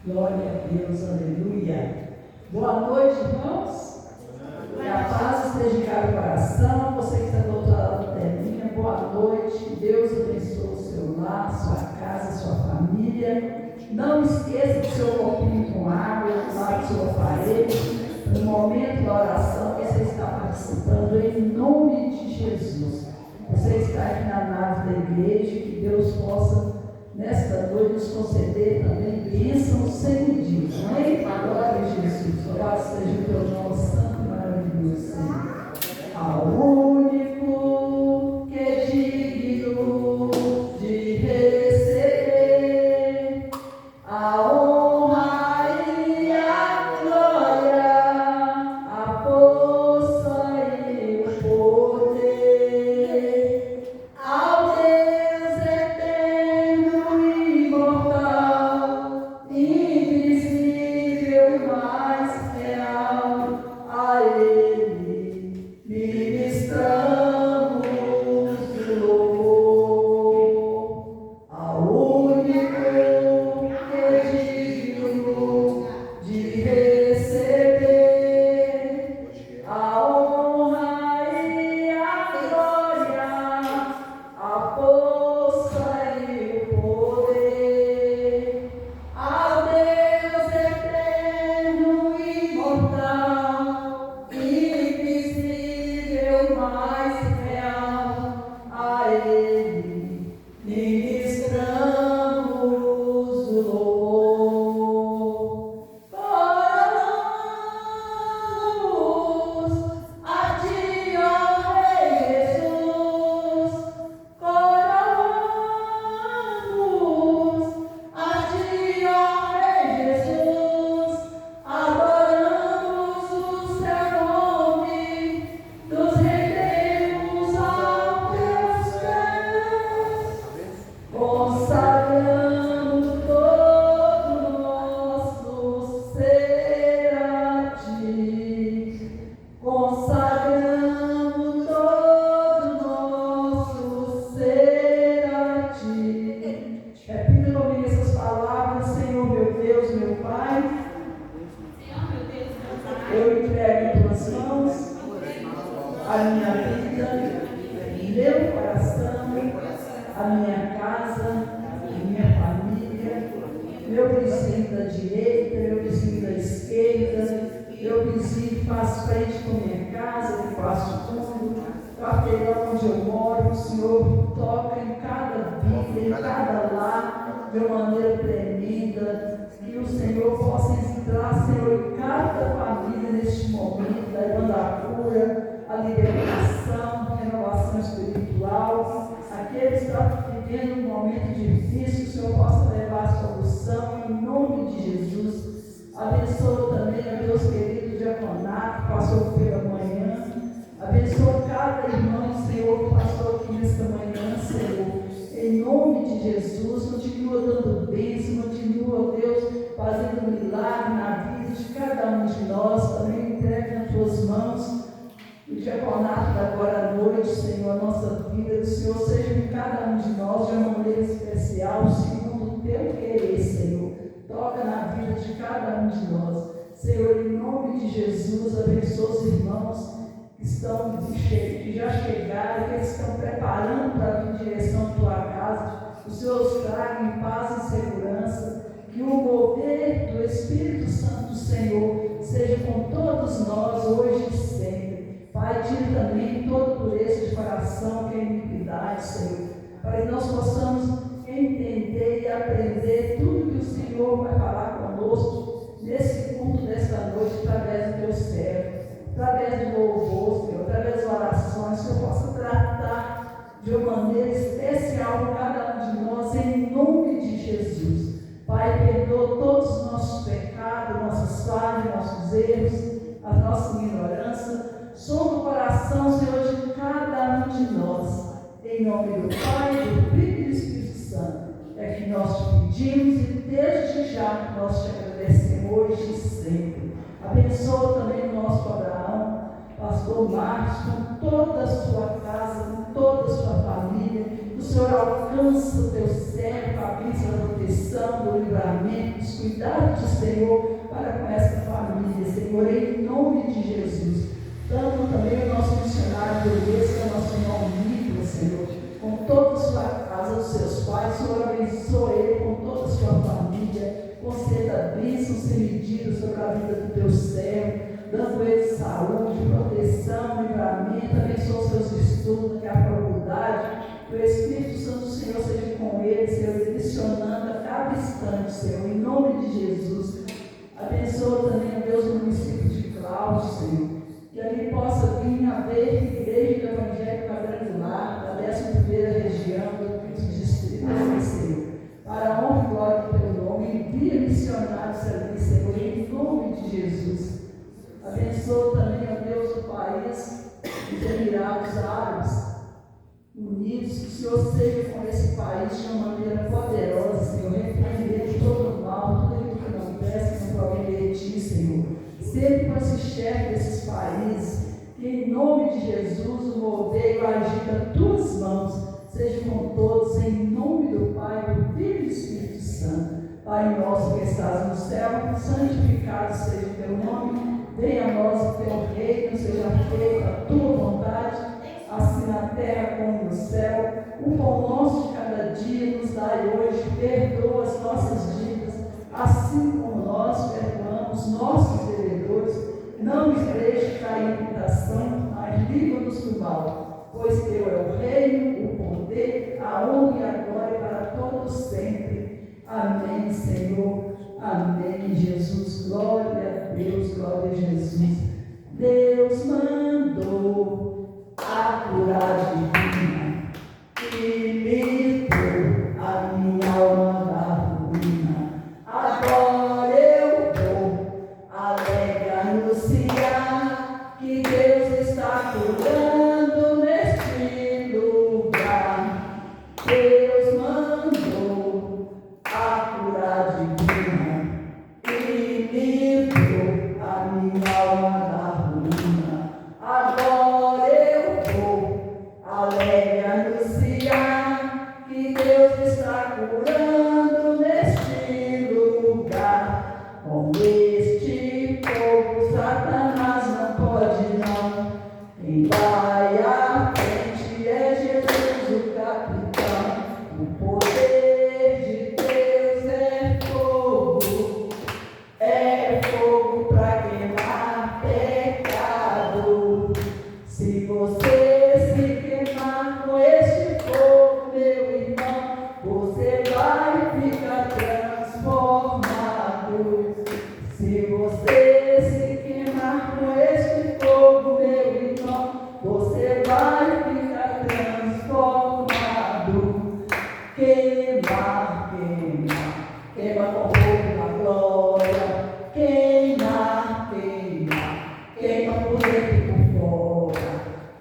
Glória a Deus, aleluia. Boa noite, irmãos. Que a paz esteja em cada coração. Você que está do outro lado da telinha, boa noite. Deus abençoe o seu lar, sua casa, sua família. Não esqueça do seu copinho com água, lá do seu aparelho. No momento da oração, você está participando em nome de Jesus. Você está aqui na nave da igreja, que Deus possa, nesta noite, nos conceder também bênçãos sem medida. Amém? Glória a Jesus. Louvado seja o teu nome santo e maravilhoso, Senhor. Ao único que é digno de receber a honra e a glória, a força e o poder, ao Deus eterno e imortal, invisível e mais real, a Ele ministramos louvor. Ao único que é digno de receber a honra e a glória, a força e o poder, ao Deus eterno e imortal, invisível, mais real, a Ele ministramos louvor. Coroamos a Ti, ó Rei Jesus. Coroamos a Ti, ó Rei Jesus. Adoramos o Seu nome, nos rendemos aos Teus pés, consagrando todo nosso ser a Ti, consagrando todo nosso ser a Ti. Repita comigo essas palavras: Senhor meu Deus, meu Pai, eu entrego em Tuas mãos a minha vida, meu coração, a minha casa, a minha família, meu vizinho da direita, meu vizinho da esquerda, meu vizinho que faz frente com minha casa, que faz fundo, quarteirão onde eu moro. O Senhor toca em cada vida, em cada lar, de uma maneira tremenda, que o Senhor possa entrar, Senhor, em cada família neste momento, levando a cura, a libertação, a renovação espiritual. Aqueles que estão vivendo um momento difícil, que o Senhor possa levar a solução em nome de Jesus. Abençoa também, meu Deus querido, o diaconato que passou pela manhã. Abençoa cada irmão, Senhor, que passou aqui nesta manhã, Senhor. Em nome de Jesus, continua dando bênção, continua, Deus, fazendo milagre na vida de cada um de nós. Também entrega nas Tuas mãos o diaconato da agora à noite, Senhor, a nossa vida, que o Senhor seja em cada um de nós de uma maneira especial, segundo o Teu querer, Senhor. Toca na vida de cada um de nós. Senhor, em nome de Jesus, abençoa os irmãos que já chegaram, que estão preparando para vir em direção à Tua casa. O Senhor os traga em paz e segurança. Que o mover do Espírito Santo do Senhor seja com todos nós, hoje e sempre. Pai, tire também toda pureza de coração, que é iniquidade, Senhor, para que nós possamos entender e aprender tudo que o Senhor vai falar conosco nesse culto desta noite, através do Teu servo, através do louvor, Senhor, através das orações, que eu possa tratar de uma maneira especial cada um de nós, em nome de Jesus. Pai, perdoa todos os nossos pecados, nossas falhas, nossos erros, a nossa ignorância. Som do coração, Senhor, de cada um de nós. Em nome do Pai, do Filho e do Espírito Santo. É que nós te pedimos e desde já nós te agradecemos hoje e sempre. Abençoa também o nosso Abraão, pastor Marcos, com toda a sua casa, com toda a sua família. o Senhor alcança o teu servo, a bênção da proteção, do livramento, dos cuidados do Senhor para com essa família, Senhor, em nome de Jesus. Tanto também o nosso missionário de Deus, que é o nosso irmão Nicolas, Senhor, com toda a sua casa, os seus pais, Senhor, abençoa ele com toda a sua família, conceda bênção sem medida sobre a vida do teu servo, dando ele saúde, proteção, livramento, abençoa os seus estudos, que a faculdade, que o Espírito Santo do Senhor seja com ele, Senhor, direcionando a cada instante, Senhor, em nome de Jesus. Abençoa também, ó Deus, o município de Cláudio, Senhor, que ali possa vir a ver igreja do Evangelho Quadrangular, da 11ª região do distrito, Senhor, para a honra e glória do teu nome, envia missionários ali, Senhor, em nome de Jesus. Abençoa também, ó Deus, o país dos Emirados Árabes Unidos, que o Senhor seja com esse país de uma maneira poderosa, Senhor, repreendendo todo o mal, tudo aquilo que não presta, que não provém de ti, Senhor. Sempre para se chefe desses países, que em nome de Jesus o moldeio, o agir das tuas mãos, seja com todos, em nome do Pai, do Filho e do Espírito Santo. Pai nosso que estás no céu, santificado seja o teu nome, venha a nós o teu reino, seja feita a tua vontade, assim na terra como no céu. O pão nosso de cada dia nos dai hoje, perdoa as nossas dívidas, assim como nós perdoamos nossos devedores, não nos deixe cair em tentação, mas livra-nos do mal, pois teu é o reino, o poder, a honra e a glória para todos sempre. Amém, Senhor. Amém, Jesus. Glória a Deus, glória a Jesus. Deus mandou a cura divina e livrou a minha alma da ruína. Agora eu vou alegre anunciar que Deus está curando neste lugar. Deus mandou a cura divina e livrou a minha alma da ruína. Agora eu vou alegre anunciar que Deus está curando neste lugar. Com este povo Satanás não pode não. Quem vai à frente é Jesus o capitão. O poder de Deus é fogo para queimar pecado. Se você se queimar com este fogo, meu irmão, você vai ficar transformado. Se você se queimar com este fogo, meu irmão, você vai ficar transformado. Queimar, queimar, queima com fogo na glória. Queimar, queimar, queima por dentro e por fora.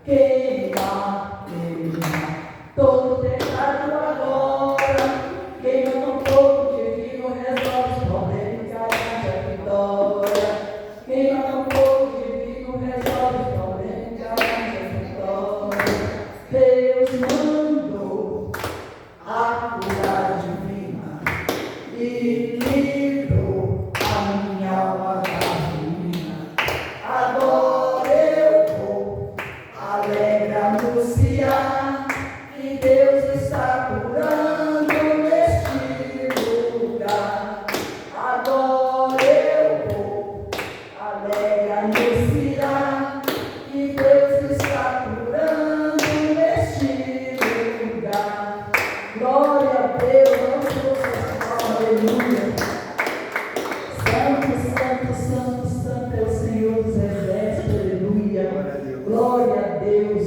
Queimar, queimar, todo pecado agora. Queima com fogo divino, resolve os problemas e garante a vitória. Queima com fogo divino, resolve os problemas e garante a vitória. Deus mandou a cura divina e livrou a minha alma da ruína. Agora eu vou alegre anunciar que Deus está curando neste lugar. Agora eu vou alegre anunciar que Deus está curando neste lugar. Glória a Deus, aleluia. Santo, santo, santo, santo é o Senhor dos exércitos, aleluia. Glória a Deus.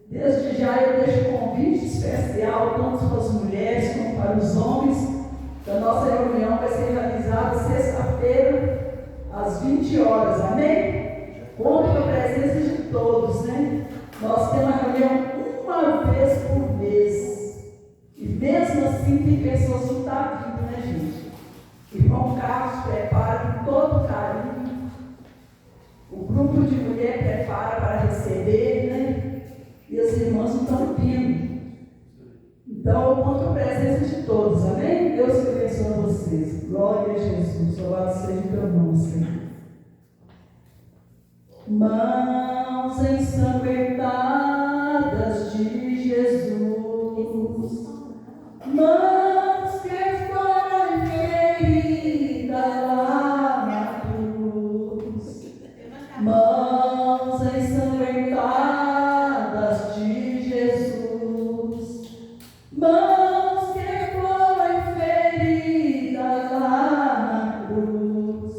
Desde já eu deixo um convite especial, tanto para as mulheres como para os homens, que a nossa reunião vai ser realizada sexta-feira, às 20 horas, amém? Conto com a presença de todos, né? Nós temos uma reunião uma vez por mês. E mesmo assim tem pessoas que não estão vindo, né, gente? Irmão Carlos prepara com todo carinho. O grupo de mulher prepara para receber, né? E as irmãs não estão vindo. Glória a Jesus, louvado seja o teu nome, Senhor. Mãos ensanguentadas de Jesus, mãos que foram feridas lá na cruz, mãos ensanguentadas de Jesus, mãos que foram feridas lá na cruz,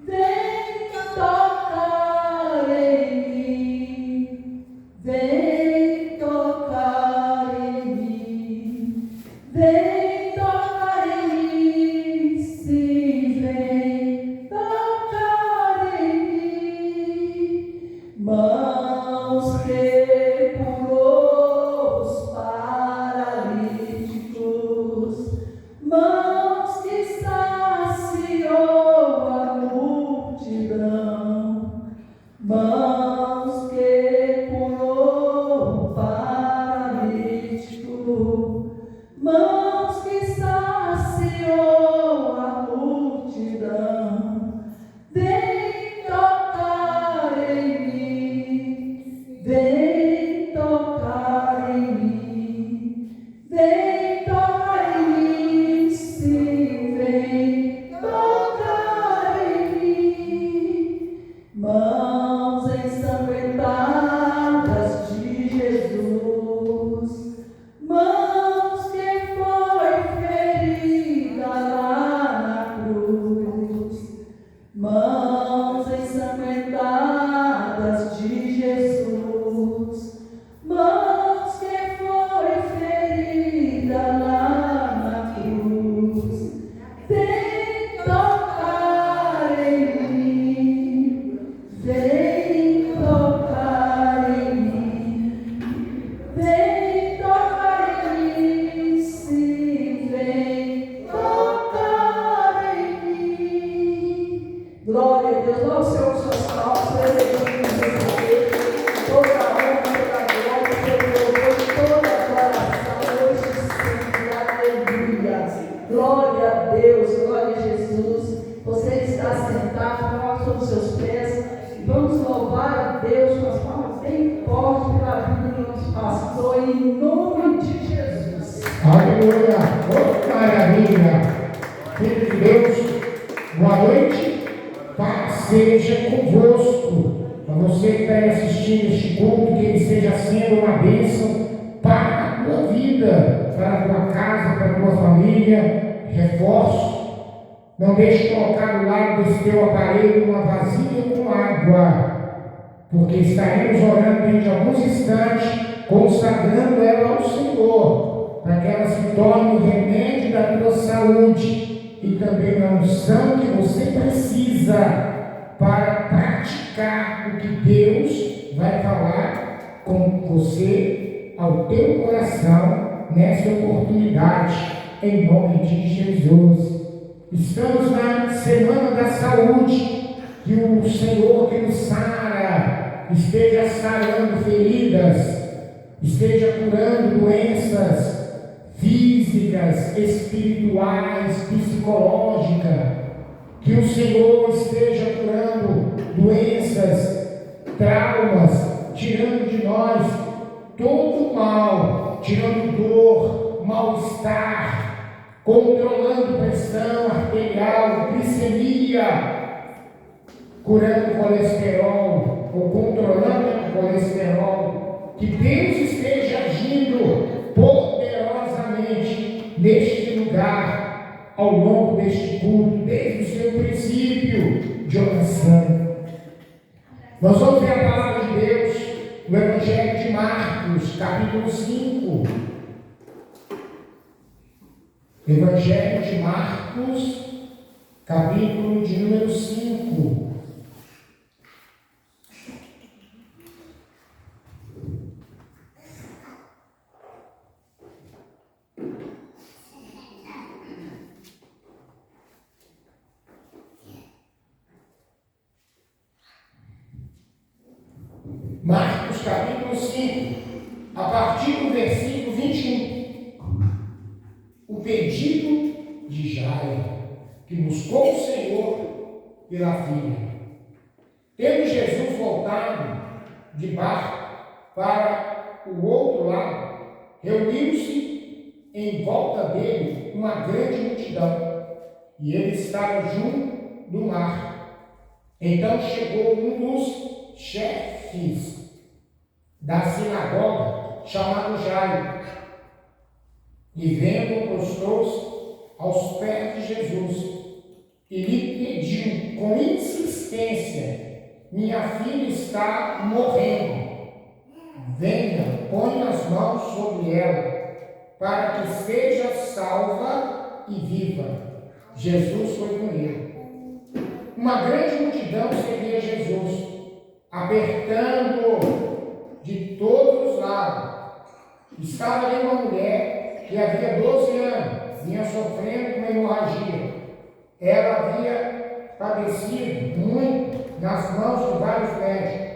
vem tocar em mim, vem tocar em mim, vem tocar em mim, sim, vem tocar em mim, mãos que curou os paralíticos, mãos que saciou a multidão, mãos que curou o paralítico, mãos que saciou a multidão, vem tocar em mim, vem tocar em mim, vem tocar em mim, sim, vem tocar em mim, mãos ensanguentadas de Jesus, mãos que foram feridas lá na cruz, mãos ensanguentadas de Jesus, mãos que foram feridas lá na cruz, vem tocar em mim, vem tocar em mim, vem tocar em mim, sim, vem tocar em mim. Glória a Deus, não se ouça suas palmas, toda a honra, toda a glória, todo o louvor, toda a adoração, hoje sempre, aleluia. Glória a Deus, glória a Jesus. Você está sentado, coloque sobre os seus pés e vamos louvar a Deus com as palmas bem fortes pela vida do nosso pastor, em nome de Jesus. Aleluia! Oh, maravilha! Filho de Deus, boa noite. Paz seja convosco. Para você que está assistindo este culto, que ele esteja sendo uma bênção para a tua vida, para a tua casa, para a tua família. Reforço. Não deixe colocar do lado desse teu aparelho uma vasilha com água, porque estaremos orando dentro de alguns instantes, consagrando ela ao Senhor, para que ela se torne o remédio da tua saúde e também a unção que você precisa para praticar o que Deus vai falar com você, ao teu coração, nessa oportunidade, em nome de Jesus. Estamos na Semana da Saúde, que o Senhor que nos sara, esteja sarando feridas, esteja curando doenças físicas, espirituais, psicológicas, que o Senhor esteja curando doenças, traumas, tirando de nós todo o mal, tirando dor, mal-estar, controlando pressão arterial, glicemia, curando colesterol, ou controlando o colesterol. Que Deus esteja agindo poderosamente neste lugar, ao longo deste culto, desde o seu princípio de oração. Nós vamos ver a palavra de Deus no Evangelho de Marcos, capítulo 5. Evangelho de Marcos, capítulo de número 5. Marcos, capítulo 5, a partir do versículo 21. O pedido de Jairo. que buscou o Senhor pela filha. Tendo Jesus voltado de barco para o outro lado, reuniu-se em volta dele uma grande multidão, e ele estava junto do mar. Então chegou um dos chefes da sinagoga, chamado Jairo, e vendo, prostrou-se aos pés de Jesus e lhe pediu com insistência: minha filha está morrendo. Venha, ponha as mãos sobre ela, para que seja salva e viva. Jesus foi com ele. Uma grande multidão seguia Jesus, apertando-o de todos os lados. Estava ali uma mulher que havia 12 anos, vinha sofrendo com uma hemorragia. Ela havia padecido muito nas mãos de vários médicos,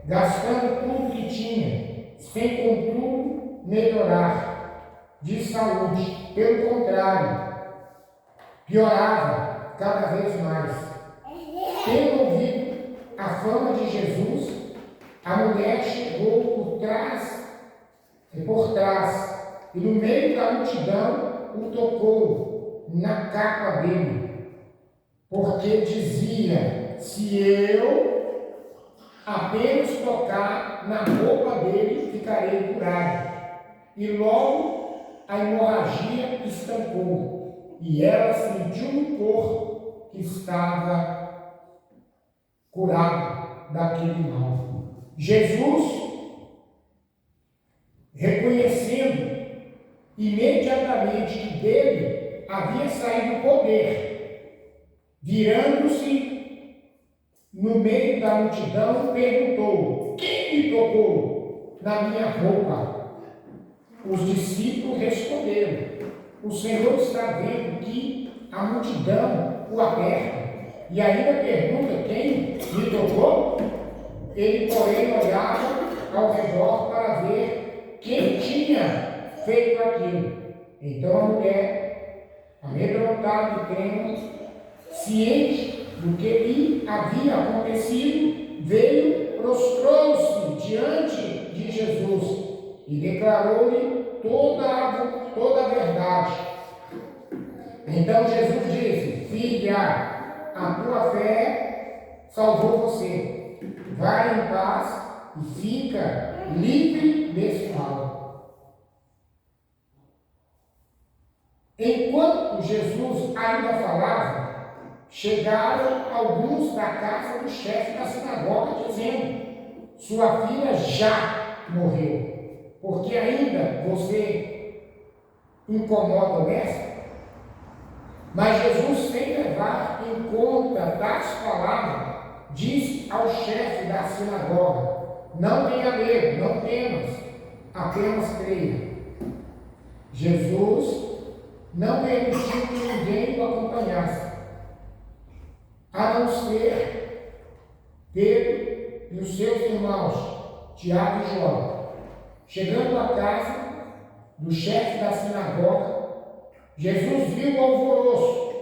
gastando tudo que tinha, sem contudo melhorar de saúde. Pelo contrário, piorava cada vez mais. Tendo ouvido a fama de Jesus, a mulher chegou por trás, e no meio da multidão o tocou na capa dele, porque dizia: se eu apenas tocar na roupa dele, ficarei curado. E logo a hemorragia estancou, e ela sentiu no corpo que estava curado daquele mal. Jesus, reconhecendo imediatamente que dele havia saído o poder, virando-se no meio da multidão, perguntou: quem me tocou na minha roupa? Os discípulos responderam: o Senhor está vendo que a multidão o aperta e ainda pergunta: quem me tocou? Ele, porém, olhava ao redor para ver quem tinha feito aquilo. Então a mulher, amedrontada e trêmula, ciente do que lhe havia acontecido, veio, prostrou-se diante de Jesus e declarou-lhe toda a verdade. Então Jesus disse: filha, a tua fé salvou você. Vai em paz e fica livre desse mal. Enquanto Jesus ainda falava, chegaram alguns da casa do chefe da sinagoga, dizendo: sua filha já morreu, porque ainda você incomoda nessa? Mas Jesus, sem levar em conta tais palavras, disse ao chefe da sinagoga: não tenha medo, não temas, apenas creia. Jesus não permitiu que ninguém o acompanhasse, a não ser Pedro e os seus irmãos, Tiago e João. Chegando à casa do chefe da sinagoga, Jesus viu o alvoroço,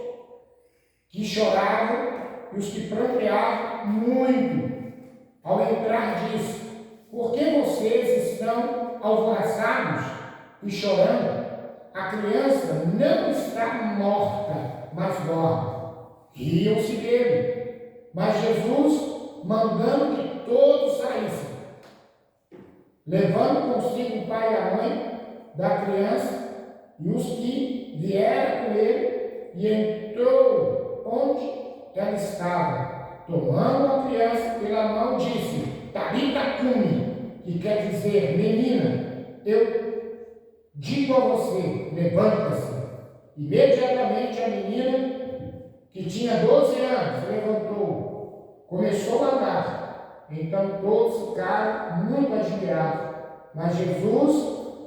que choravam e os que pranteavam muito. Ao entrar, disse: por que vocês estão alvoroçados e chorando? A criança não está morta, mas dorme. Riam-se dele. Mas Jesus, mandando que todos saíssem, levando consigo o pai e a mãe da criança e os que vieram com ele, e entrou onde ela estava. Tomando a criança pela mão, disse: Talita cumi, que quer dizer: menina, eu digo a você, levanta-se. Imediatamente a menina, que tinha 12 anos, levantou, começou a andar. Então todos ficaram muito admirados. Mas Jesus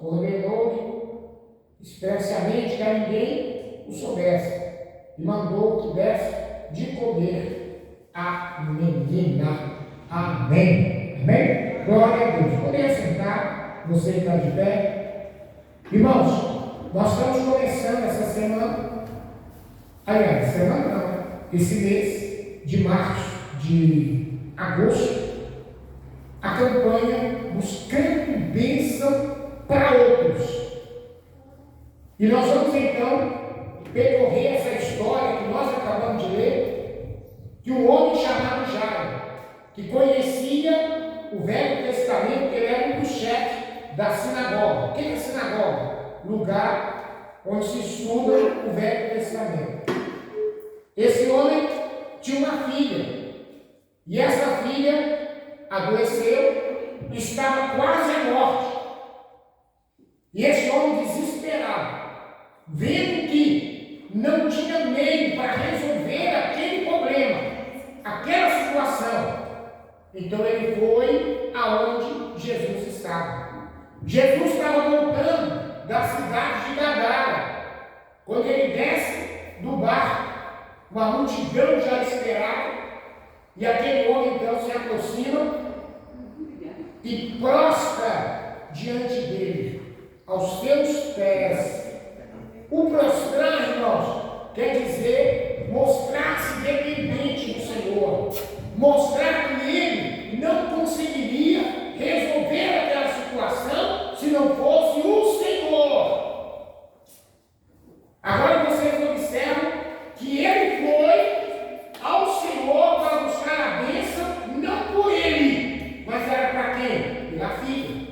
ordenou-lhe expressamente que a ninguém o soubesse, e mandou que desse de comer a menina. Amém. Amém? Glória a Deus. Poder sentar, você está de pé. Irmãos, nós estamos começando essa semana. Aliás, semana não, esse mês de março, de agosto, a campanha Buscando Bênção para Outros. E nós vamos então percorrer essa história que nós acabamos de ler, de um homem chamado Jairo, que conhecia o Velho Testamento, que ele era um dos chefes da sinagoga. O que é a sinagoga? Lugar onde se estuda o Velho Testamento. Esse homem tinha uma filha, e essa filha adoeceu, estava quase à morte. E esse homem desesperado, vendo que não tinha meio para resolver aquele problema, aquela situação, então ele foi aonde Jesus estava. Jesus estava voltando da cidade de Gadara. Quando ele desce do barco, uma multidão já esperava, e aquele homem então se aproxima e prostra diante dele, aos seus pés. O prostrar, irmãos, quer dizer mostrar-se dependente do Senhor, mostrar que ele não conseguiria resolver aquela situação se não fosse o Senhor. Agora vocês observam que ele foi ao Senhor para buscar a bênção, não por ele, mas era para quem? Pela filha.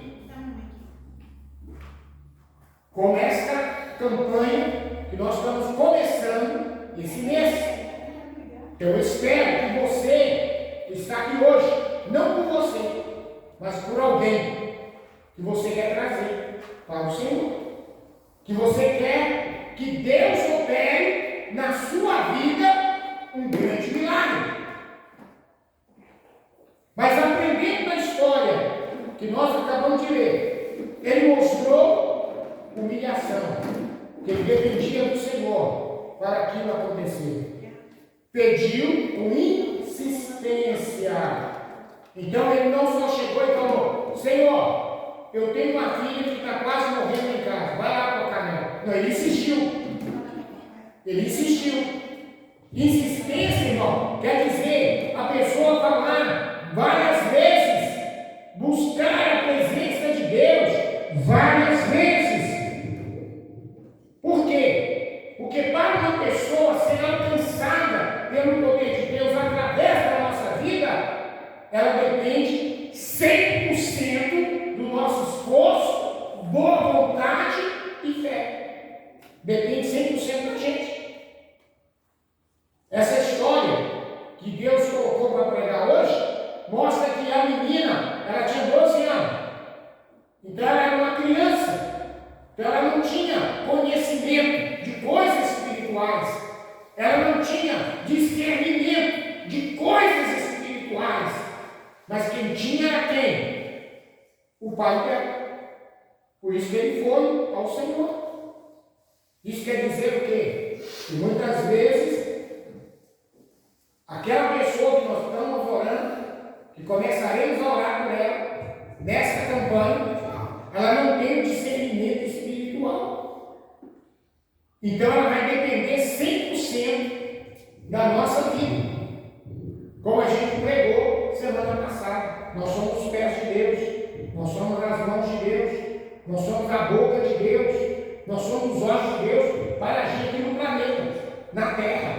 Com esta campanha que nós estamos começando esse mês. Eu espero que você está aqui hoje, não por você, mas por alguém que você quer trazer para o Senhor, que você quer que Deus opere na sua vida um grande milagre. Mas aprendendo na história que nós acabamos de ler, ele mostrou humilhação, que ele dependia do Senhor para aquilo acontecer. Pediu com insistência. Então ele não só chegou e falou: Senhor, eu tenho uma filha que está quase morrendo em casa, vai lá tocar nela. Não, ele insistiu. Ele insistiu. Insistência, irmão, quer dizer a pessoa falar várias vezes, buscar a presença de Deus várias vezes. Por quê? Porque para uma pessoa ser alcançada pelo poder de Deus através da nossa vida, ela depende 100% do nosso esforço, boa vontade e fé. Depende 100% da gente. Essa história que Deus colocou para pregar hoje mostra que a menina, ela tinha 12 anos. Então ela era uma criança. Então ela não tinha conhecimento de coisas espirituais. Ela não tinha discernimento de coisas espirituais. Mas quem tinha era quem? O pai dela. Por isso que ele foi ao Senhor. Isso quer dizer o quê? Que muitas vezes aquela pessoa que nós estamos orando, que começaremos a orar por ela, nesta campanha, ela não tem o discernimento espiritual. Então ela vai depender 100% da nossa vida. Como a gente pregou semana passada, nós somos os pés de Deus, nós somos as mãos de Deus, nós somos a boca de Deus, nós somos os olhos de Deus para agir aqui no planeta, na terra.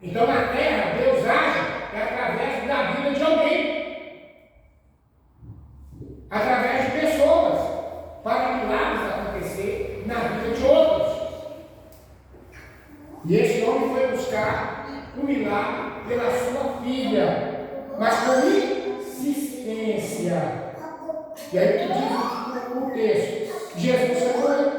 Então na terra Deus age através da vida de alguém, através de pessoas, para milagres acontecer na vida de outros. E esse homem foi buscar um milagre pela sua filha, mas com insistência. E aí que diz o texto: Jesus foi,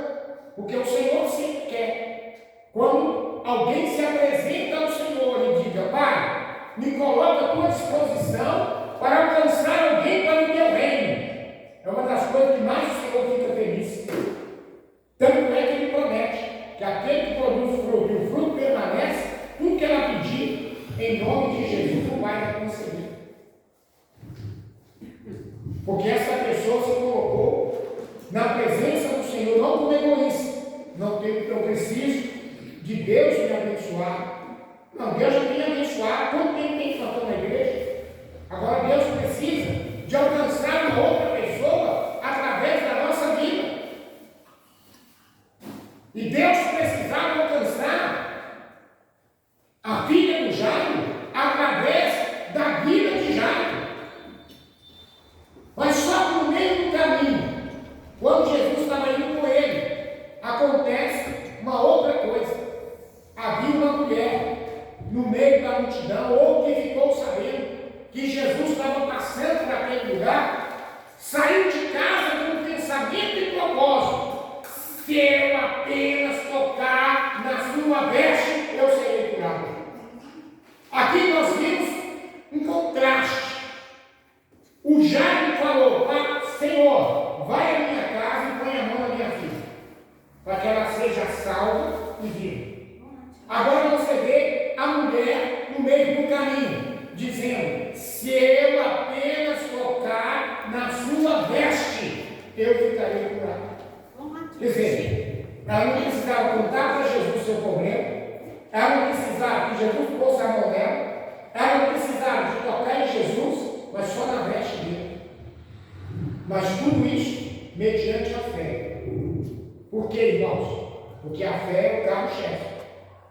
porque o Senhor sempre quer. Quando alguém se apresenta ao Senhor e diga: Pai, me coloca à tua disposição para alcançar alguém para o teu reino, é uma das coisas que mais o Senhor fica feliz. Tanto é que ele promete que aquele que produz fruto e o fruto permanece, tudo que ela pedir, em nome de Jesus, o Pai vai conceder. Porque essa pessoa se colocou na presença do Senhor, não como egoísta, não tem que eu preciso de Deus me abençoar. Não, Deus já tem abençoado. Quanto tempo tem faltado na igreja? Agora Deus precisa de alcançar uma outra pessoa através da nossa vida. E Deus precisava alcançar a filha do Jairo através da vida de Jairo. Mas só que no meio do caminho, quando Jesus estava indo com ele, acontece uma outra coisa. Havia uma mulher no meio da multidão, ou que ficou sabendo que Jesus estava passando por aquele lugar, saiu de casa com um pensamento e propósito: se eu apenas tocar na sua veste, eu serei curado. Aqui nós vimos um contraste. O Jairo falou: Senhor, vai à minha casa e põe a mão na minha filha, para que ela seja salva e viva. Agora você vê a mulher no meio do caminho, dizendo: se eu apenas tocar na sua veste, eu ficarei curado. Quer dizer, ela não precisava contar para Jesus o seu problema, ela não precisava que Jesus fosse a mão dela, ela não precisava de tocar em Jesus, mas só na veste dele. Mas tudo isso mediante a fé. Por quê, irmãos? Porque a fé é o carro-chefe.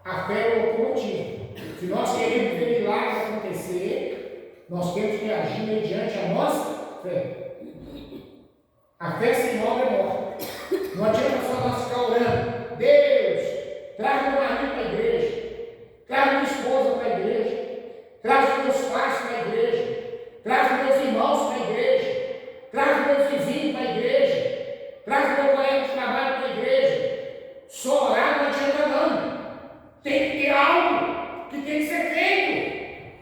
A fé é o locomotivo. Se nós queremos ver milagres acontecer, nós temos que agir mediante a nossa fé. A fé sem obra é morta. Não adianta só nós ficar orando: Deus, traz meu marido para a igreja, traz minha esposa para a igreja, traz meus pais para a igreja, traz meus irmãos para a igreja, traz meus vizinhos para a igreja, traz meu colega de trabalho para a igreja. Só orar não adianta não. Tem que ter algo que tem que ser feito.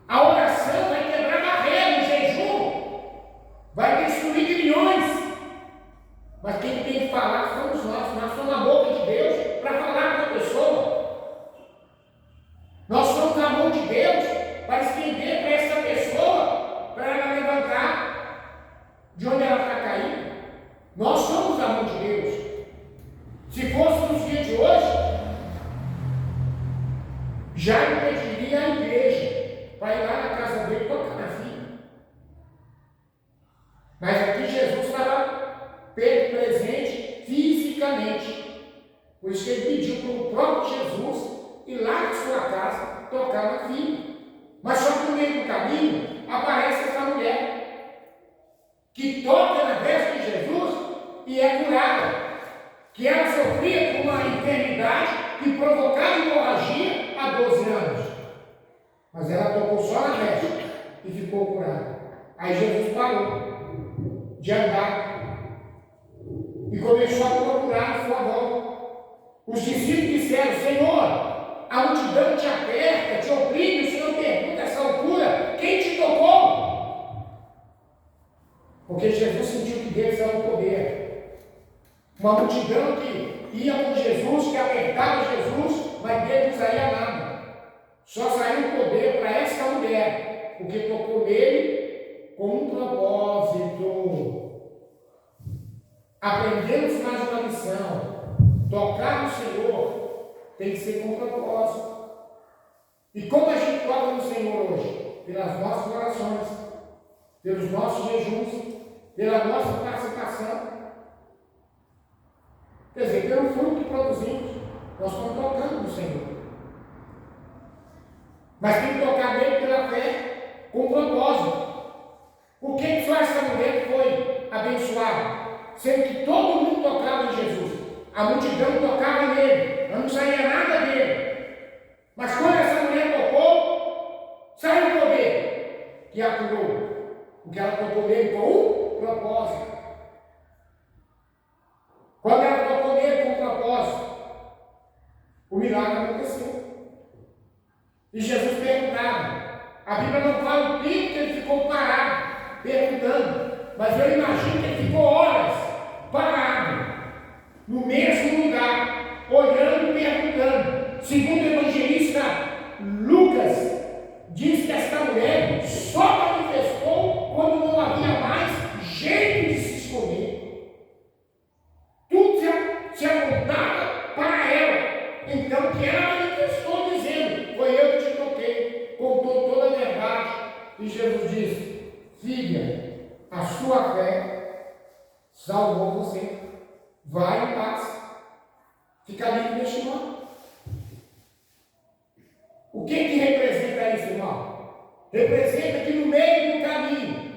A oração vai quebrar barreiras, o jejum vai destruir grilhões. Mas quem tem que falar somos nós. Nós somos a boca de Deus para falar com a pessoa. Nós somos a mão de Deus para estender para essa pessoa, para ela levantar de onde ela está caída. Nós somos a mão de Deus. Se fosse nos dias de hoje, Jairo pediria à igreja para ir lá na casa dele tocar na filha. Mas aqui Jesus estava presente fisicamente. Por isso que ele pediu para o próprio Jesus ir lá na sua casa tocar na filha. Mas só que no meio do caminho aparece essa mulher que toca na veste de Jesus e é curada. Que ela sofria com uma enfermidade que provocava hemorragia há 12 anos. Mas ela tocou só na veste e ficou curada. Aí Jesus parou de andar e começou a procurar a sua volta. Os discípulos disseram: Senhor, a multidão te aperta, te oprime. O Senhor pergunta a essa altura: quem te tocou? Porque Jesus sentiu que Deus era o poder. Uma multidão que ia com Jesus, que apertava Jesus, mas dele não saía nada. Só saiu o poder para essa mulher, porque tocou nele com um propósito. Aprendemos mais uma lição: tocar no Senhor tem que ser com propósito. E como a gente toca no Senhor hoje? Pelas nossas orações, pelos nossos jejuns, pela nossa participação. Quer dizer, pelo fruto que produzimos, nós estamos tocando no Senhor. Mas tem que tocar nele pela fé, com propósito. Por que só essa mulher foi abençoada? Sendo que todo mundo tocava em Jesus. A multidão tocava nele, não saía nada dele. Mas quando essa mulher tocou, saiu o poder que a curou. Porque ela tocou nele com um propósito. Quando ela tocou nele com propósito, o milagre aconteceu. E Jesus perguntava. A Bíblia não fala o tempo que ele ficou parado, perguntando. Mas eu imagino que ele ficou horas parado, no mesmo lugar, olhando e perguntando. Segundo o evangelista Lucas, diz que esta mulher só manifestou quando não havia mais jeito de se esconder. Tudo se apontava para ela. Então, que ela manifestou dizendo: O que representa isso, irmão? Representa que no meio do caminho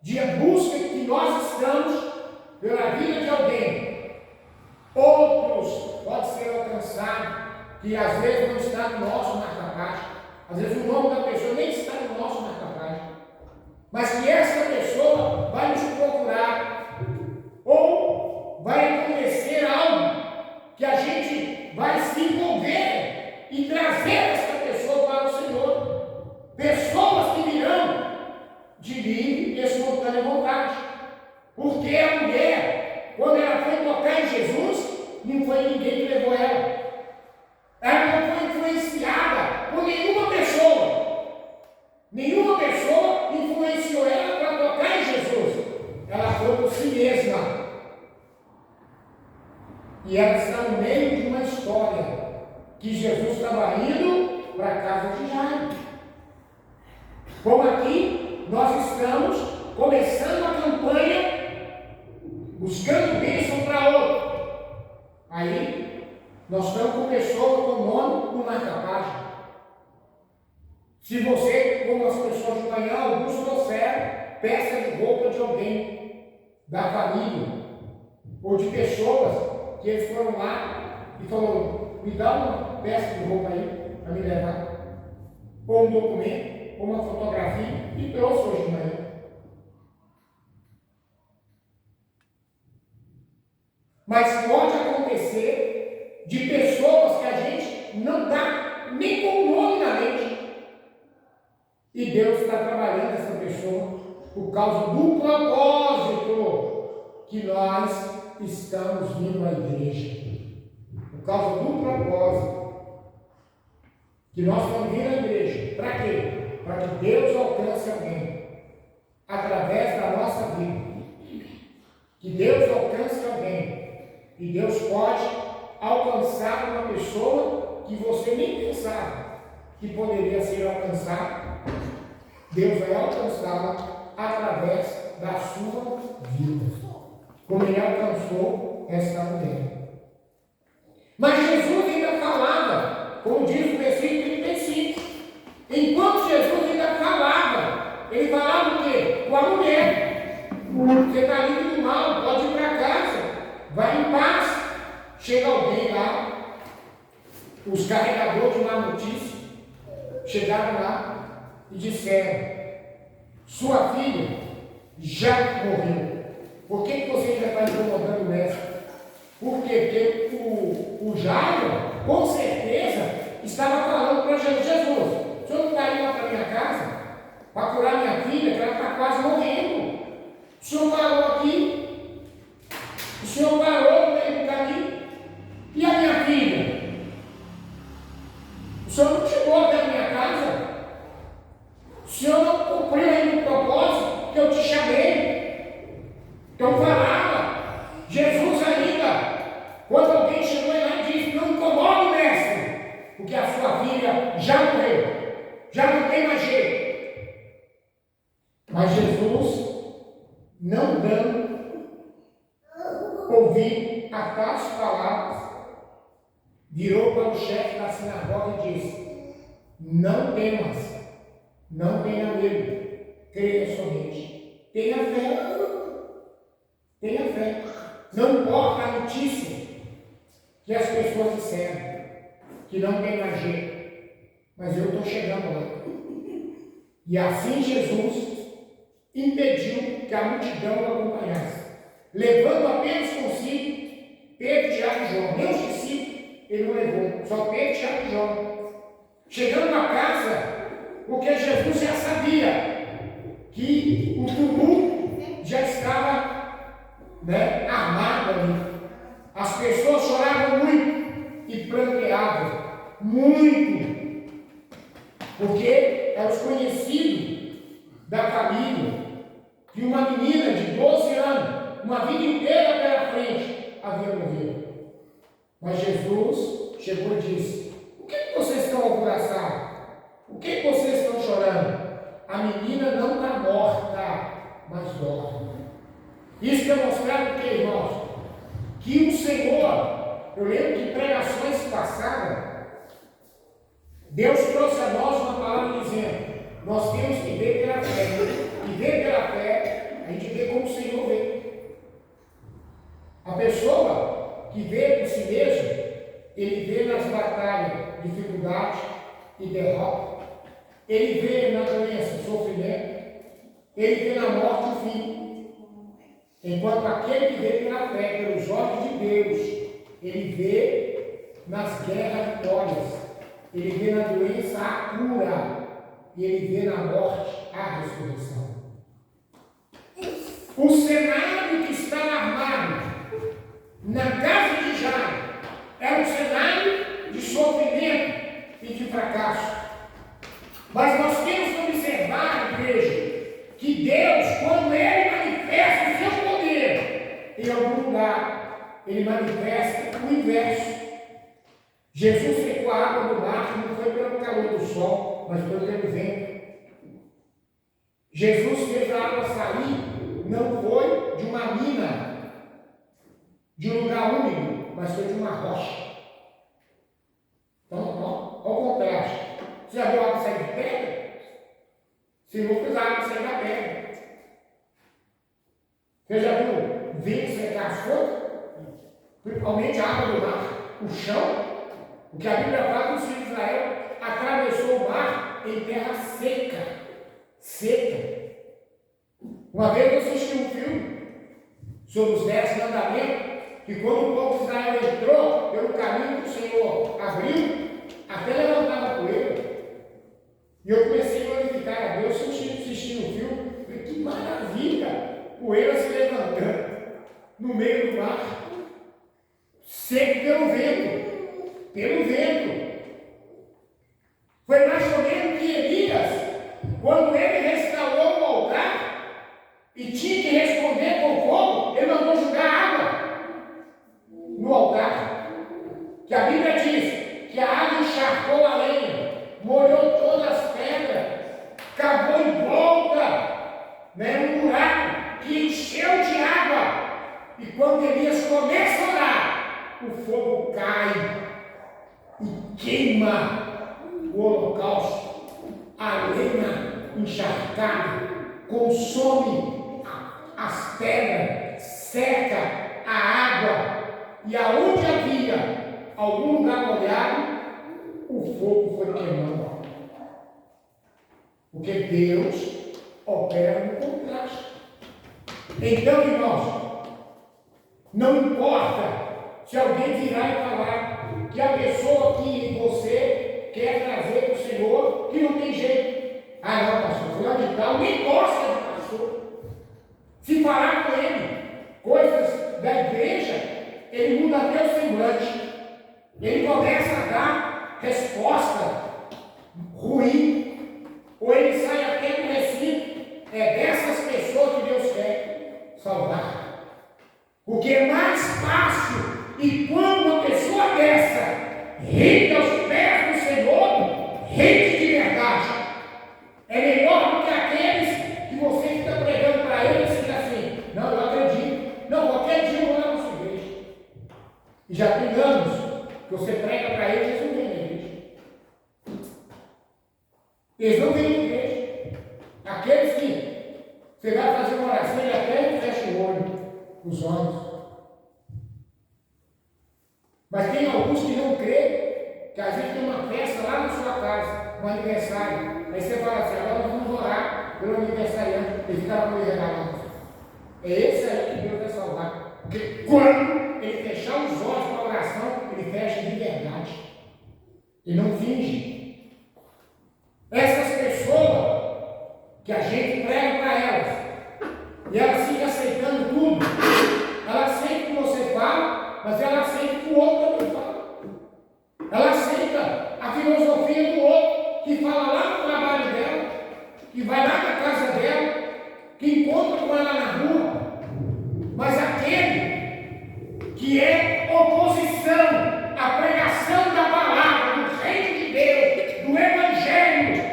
de busca que nós estamos pela vida de alguém, outros podem ser alcançados, que às vezes não está no nosso marca-página, às vezes o nome da pessoa nem está no nosso marca-página, mas que essa pessoa vai nos procurar, ou vai acontecer algo que a gente vai se envolver e trazer essa pessoa para o Senhor. Pessoas que virão de livre e espontânea vontade. Porque a mulher, quando ela foi tocar em Jesus, não foi ninguém que levou ela. Ela não foi influenciada por nenhuma pessoa. Nenhuma pessoa influenciou ela para tocar em Jesus. Ela foi por si mesma. E ela está no meio de uma história que Jesus estava indo para a casa de Jairo. Como aqui, nós estamos começando a campanha buscando bênção para outro. Aí, nós estamos com pessoas com nome no marca-página. Se você, como as pessoas de manhã, alguns trouxeram peça de roupa de alguém, da família, ou de pessoas que eles foram lá e falaram, me dá uma peça de roupa aí para me levar, ou um documento, ou uma fotografia, e trouxe hoje de manhã. Mas pode acontecer de pessoas que a gente não dá nem com o nome na mente. E Deus está trabalhando essa pessoa por causa do propósito que nós estamos vindo à igreja. Por causa do propósito que nós estamos vindo à igreja. Para quê? Para que Deus alcance alguém através da nossa vida. Que Deus alcance alguém. E Deus pode alcançar uma pessoa que você nem pensava que poderia ser alcançada. Deus vai alcançá-la através da sua vida, como Ele alcançou esta mulher. Mas Jesus ainda falava, como diz o versículo 35, enquanto Jesus ainda falava, Ele falava o quê? Com a mulher. Você está livre do mal, pode ir para casa, vai em paz. Chega alguém lá, os carregadores de má notícia chegaram lá e disseram, sua filha já morreu. Por que você já está incomodando o mestre? Por quê? Porque o Jairo, com certeza, estava falando para Jesus, o senhor não está indo lá para minha casa para curar minha filha, que ela está quase morrendo. O senhor parou aqui, o senhor parou no meio do caminho, e a minha filha? O senhor não chegou até a minha casa? O senhor não cumpriu ainda o propósito que eu te chamei? Então falava, Jesus ainda, quando alguém chegou lá e disse, não incomode, mestre, porque a sua filha já morreu, já não tem mais jeito. Mas Jesus, não dando ouvir a tais palavras, virou para o chefe da sinagoga e disse, não temas, não tenha medo, creia somente. Tenha fé. Tenha fé. Não importa a notícia que as pessoas disseram, que não tem mais jeito, mas eu estou chegando lá. E assim Jesus impediu que a multidão o acompanhasse, levando apenas consigo Pedro, Tiago e João. Nem os discípulos ele não levou, só Pedro, Tiago e João. Chegando na casa, porque Jesus já sabia que o tumulto já estava armado ali. As pessoas choravam muito e pranteavam muito, porque eram os conhecidos da família, que uma menina de 12 anos, uma vida inteira pela frente, havia morrido. Mas Jesus chegou e disse, o que vocês estão alvoroçados? O que vocês estão chorando? A menina não está morta, mas dorme. Isso quer mostrar o que, irmãos? Que o Senhor, eu lembro que pregações passadas, Deus trouxe a nós uma palavra dizendo: nós temos que ver pela fé. E ver pela fé, a gente vê como o Senhor vê. A pessoa que vê por si mesmo, ele vê nas batalhas dificuldade e derrota. Ele vê na doença sofrimento. Ele vê na morte o fim. Enquanto aquele que vê pela fé, pelos olhos de Deus, ele vê nas guerras vitórias. Ele vê na doença a cura. E ele vê na morte a ressurreição. O cenário que está armado na casa de Jairo era um cenário de sofrimento e de fracasso. Mas nós temos que observar, igreja, que Deus, quando Ele manifesta o seu poder em algum lugar, Ele manifesta o inverso. Jesus secou a água do mar, não foi pelo calor do sol, mas foi pelo vento. Jesus fez a água sair, não foi de uma mina, de um lugar úmido, mas foi de uma rocha. Então, olha o contraste. Você já viu a água sair de pedra? Se não fez a água sair da pedra. Você já viu o vento secar as folhas? Principalmente a água do mar, o chão. O que a Bíblia fala que os filhos de Israel atravessou o mar em terra seca. Seca. Uma vez eu assisti um filme sobre os 10 mandamentos, que quando o povo de Israel entrou pelo caminho que o Senhor abriu, até levantava poeira. E eu comecei a glorificar a Deus assistindo o filme. Falei, que maravilha! Poeira se levantando no meio do mar, seco pelo vento. Pelo vento. Foi mais ou menos que Elias, quando ele restaurou o altar e tinha que responder com fogo, ele mandou jogar água no altar. Que a Bíblia diz que a água encharcou a lenha, molhou todas as pedras, cavou em volta, um buraco que encheu de água. E quando Elias começa a orar, o fogo cai e queima o holocausto, a lenha encharcada, consome as pedras, seca a água, e aonde havia algum lugar molhado, o fogo foi queimando. Porque Deus opera no contraste. Então, irmãos, não importa se alguém virar e falar que a pessoa que você quer trazer para o Senhor, que não tem jeito. Ah, não, pastor, fulano de tal nem gosta de pastor. Se falar com ele coisas da igreja, ele muda até o semblante. Ele começa a dar resposta ruim. Ou ele sai até do recinto. É dessas pessoas que Deus quer salvar. O que é mais fácil, e quando uma pessoa dessa rende aos pés do Senhor, rende de verdade. É melhor do que aqueles que você fica pregando para eles e diz assim: não, eu acredito. Não, qualquer dia eu vou lá na sua igreja. E já tem anos que você prega para eles, eles não vêm na igreja. Eles não vêm na igreja. Aqueles que você vai fazer uma oração e até fecha o olho, os olhos. Mas tem alguns que não creem, que às vezes tem uma festa lá na sua casa, um aniversário. Aí você fala assim: agora nós vamos orar pelo aniversariante. Ele fica com ele regalado. É esse aí que Deus vai salvar. Porque quando ele fechar os olhos para a oração, ele fecha de verdade. Ele não finge. Essas pessoas que a gente prega para elas, e elas ficam aceitando tudo, elas aceitam o que você fala, mas ela aceita o que o outro também fala. Ela aceita a filosofia do outro, que fala lá no trabalho dela, que vai lá na casa dela, que encontra com ela na rua. Mas aquele que é oposição à pregação da palavra, do reino de Deus, do evangelho,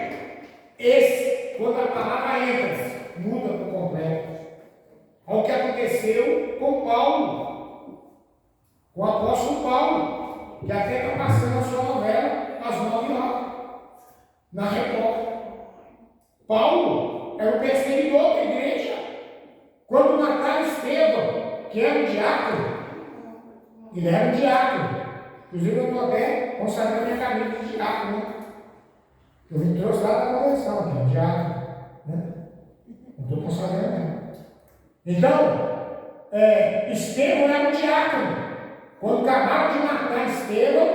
esse, quando a palavra entra, muda por completo. Olha o que aconteceu com Paulo, com o apóstolo Paulo, que até está passando a sua novela, As 9 Horas. na Record. Paulo era o perseguidor da igreja. Quando mataram Estevão, que era um diácono, ele era um diácono. Inclusive eu estou até consagrando minha camisa de diácono, né? Eu me trouxe lá da convenção, que é um diácono, né? Não estou consagrando mesmo. Então, Estevão era um diácono. Quando acabaram de matar Estevão,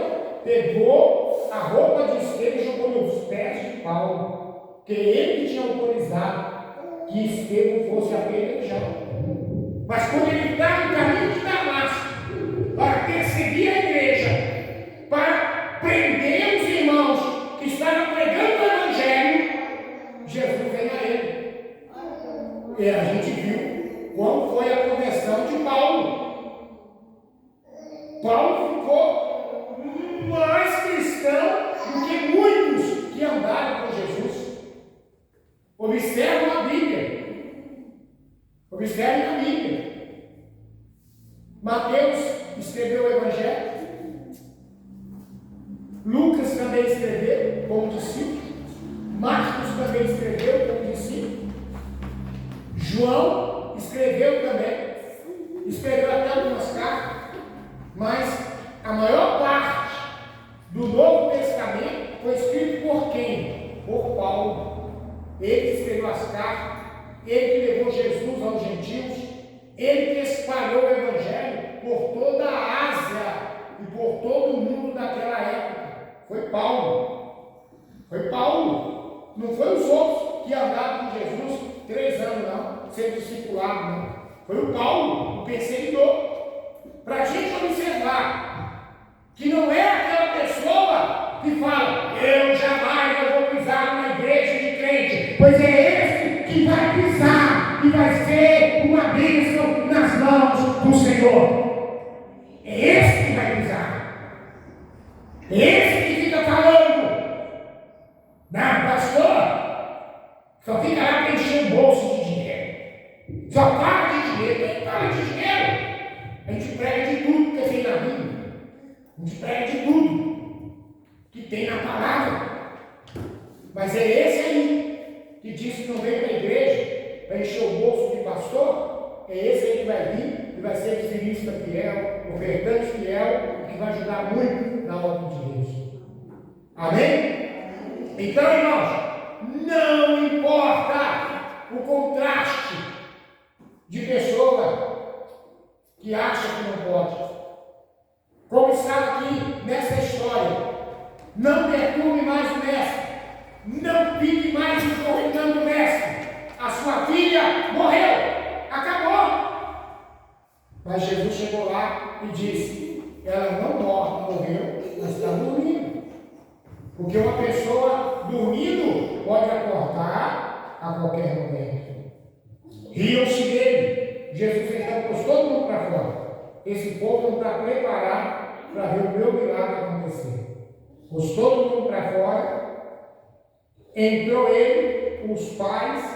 pegou a roupa de Estevão e jogou nos pés de Paulo, porque ele tinha autorizado que Estevão fosse apedrejado. Mas quando ele está no caminho de Damasco para perseguir a igreja, para prender os irmãos que estavam pregando o Evangelho, Jesus vem a ele. E a gente viu como foi a conversão de Paulo. Paulo ficou mais cristão do que muitos que andaram com Jesus. Observam a Bíblia. Observem a Bíblia. Mateus escreveu o Evangelho. Lucas também escreveu como discípulo. Marcos também escreveu como discípulo. João escreveu também. Escreveu até algumas cartas. Mas a maior parte do Novo Testamento foi escrito por quem? Por Paulo. Ele escreveu as cartas, ele que levou Jesus aos gentios, ele que espalhou o Evangelho por toda a Ásia e por todo o mundo daquela época. Foi Paulo. Foi Paulo. Não foi os outros que andaram com Jesus 3 anos, não, sendo discipulado, não. Foi o Paulo, o perseguidor. Para a gente observar que não é aquela pessoa que fala, eu jamais vou pisar numa igreja de crente, pois é esse que vai pisar e vai ser uma bênção nas mãos do Senhor. É esse que vai pisar. É esse que fica falando, não, pastor, só fica lá para encher o bolso de dinheiro. Só fala de dinheiro. Quem fala de dinheiro? A gente prega de tudo que tem na Bíblia. A gente prega de tudo que tem na palavra. Mas é esse aí que diz que não veio para a igreja para encher o bolso de pastor. É esse aí que vai vir e vai ser dizimista fiel, ofertante fiel, que vai ajudar muito na obra de Deus. Amém? Então, irmãos, não importa o contraste de pessoa que acha que não pode. Como está aqui nessa história, não perturbe mais o mestre, não fique mais incomodando o mestre. A sua filha morreu, acabou. Mas Jesus chegou lá e disse: ela não morreu, mas está dormindo. Porque uma pessoa dormindo pode acordar a qualquer momento. Riam-se dele. Jesus então pôs todo mundo para fora. Esse povo não está preparado para ver o meu milagre acontecer. Pôs todo mundo para fora. Entrou ele, os pais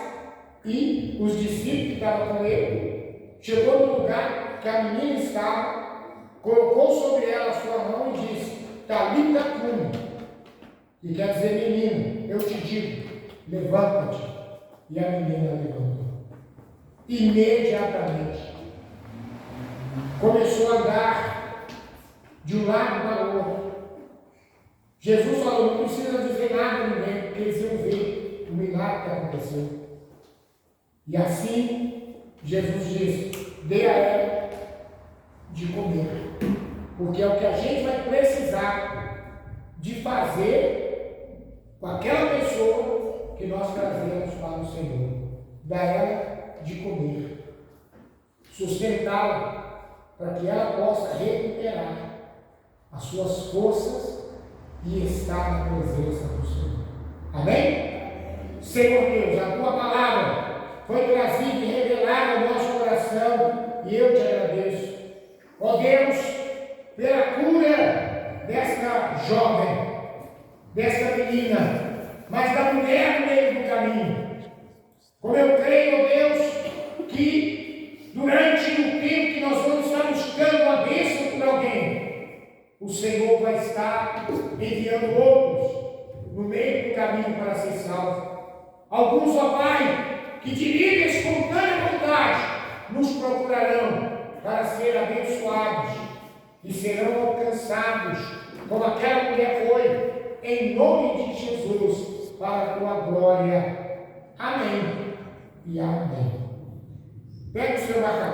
e os discípulos que estavam com ele. Chegou no lugar que a menina estava, colocou sobre ela a sua mão e disse: Talita cumi, que quer dizer menino, eu te digo, levanta-te. E a menina levantou. Imediatamente começou a andar de um lado para o outro. Jesus falou: não precisa dizer nada a ninguém, porque eles iam ver o milagre que aconteceu. E assim Jesus disse: dê a ela de comer, porque é o que a gente vai precisar de fazer com aquela pessoa que nós trazemos para o Senhor. Dá ela de comer, sustentá-la, para que ela possa recuperar as suas forças e estar na presença do Senhor. Amém? Senhor Deus, a tua palavra foi trazida e revelada ao nosso coração, e eu te agradeço. Ó Deus, pela cura desta jovem, desta menina, mas da mulher no meio do caminho. Como eu creio, ó Deus, que durante o tempo que nós vamos estar buscando a bênção por alguém, o Senhor vai estar enviando outros no meio do caminho para ser salvo. Alguns, ó Pai, que de livre e espontânea vontade nos procurarão para ser abençoados e serão alcançados, como aquela mulher foi, em nome de Jesus, para a tua glória. Amém e amém. Pega o seu marcador.